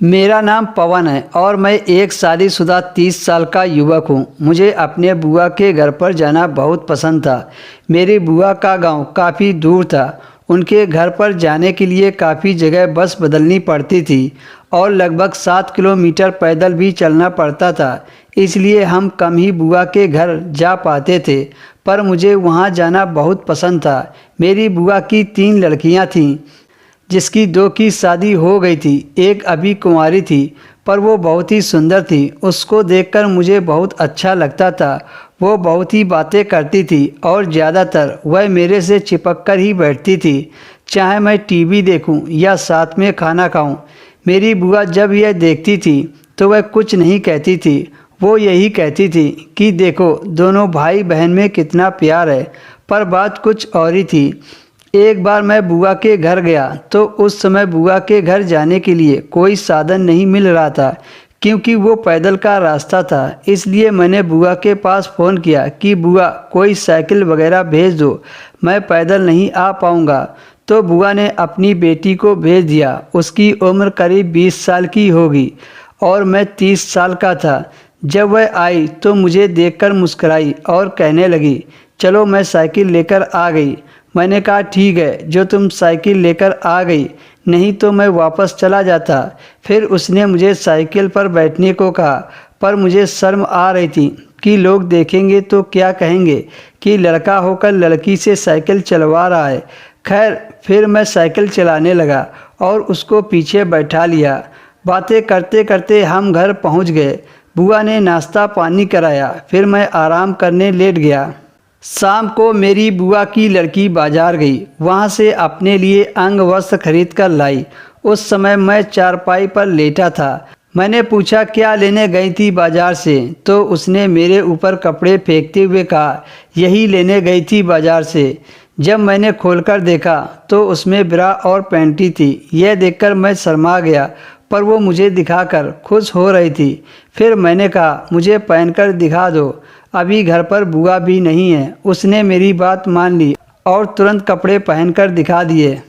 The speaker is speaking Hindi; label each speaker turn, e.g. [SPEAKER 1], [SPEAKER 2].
[SPEAKER 1] मेरा नाम पवन है और मैं एक शादीशुदा 30 साल का युवक हूँ। मुझे अपने बुआ के घर पर जाना बहुत पसंद था। मेरी बुआ का गांव काफ़ी दूर था। उनके घर पर जाने के लिए काफ़ी जगह बस बदलनी पड़ती थी और लगभग 7 किलोमीटर पैदल भी चलना पड़ता था। इसलिए हम कम ही बुआ के घर जा पाते थे, पर मुझे वहाँ जाना बहुत पसंद था। मेरी बुआ की 3 लड़कियाँ थीं, जिसकी 2 की शादी हो गई थी, एक अभी कुंवारी थी, पर वो बहुत ही सुंदर थी। उसको देखकर मुझे बहुत अच्छा लगता था। वो बहुत ही बातें करती थी और ज़्यादातर वह मेरे से चिपक कर ही बैठती थी, चाहे मैं टीवी देखूं या साथ में खाना खाऊं। मेरी बुआ जब यह देखती थी तो वह कुछ नहीं कहती थी। वो यही कहती थी कि देखो दोनों भाई बहन में कितना प्यार है। पर बात कुछ और ही थी। एक बार मैं बुआ के घर गया तो उस समय बुआ के घर जाने के लिए कोई साधन नहीं मिल रहा था, क्योंकि वो पैदल का रास्ता था। इसलिए मैंने बुआ के पास फ़ोन किया कि बुआ कोई साइकिल वगैरह भेज दो, मैं पैदल नहीं आ पाऊँगा। तो बुआ ने अपनी बेटी को भेज दिया। उसकी उम्र करीब 20 साल की होगी और मैं 30 साल का था। जब वह आई तो मुझे देखकर मुस्कुराई और कहने लगी, चलो मैं साइकिल लेकर आ गई। मैंने कहा ठीक है, जो तुम साइकिल लेकर आ गई, नहीं तो मैं वापस चला जाता। फिर उसने मुझे साइकिल पर बैठने को कहा, पर मुझे शर्म आ रही थी कि लोग देखेंगे तो क्या कहेंगे कि लड़का होकर लड़की से साइकिल चलवा रहा है। खैर फिर मैं साइकिल चलाने लगा और उसको पीछे बैठा लिया। बातें करते करते हम घर पहुंच गए। बुआ ने नाश्ता पानी कराया, फिर मैं आराम करने लेट गया। शाम को मेरी बुआ की लड़की बाजार गई, वहाँ से अपने लिए अंग वस्त्र खरीद कर लाई। उस समय मैं चारपाई पर लेटा था। मैंने पूछा क्या लेने गई थी बाजार से, तो उसने मेरे ऊपर कपड़े फेंकते हुए कहा, यही लेने गई थी बाजार से। जब मैंने खोलकर देखा तो उसमें ब्रा और पैंटी थी। यह देखकर मैं शर्मा गया, पर वो मुझे दिखाकर खुश हो रही थी। फिर मैंने कहा मुझे पहनकर दिखा दो, अभी घर पर बुआ भी नहीं है। उसने मेरी बात मान ली और तुरंत कपड़े पहनकर दिखा दिए।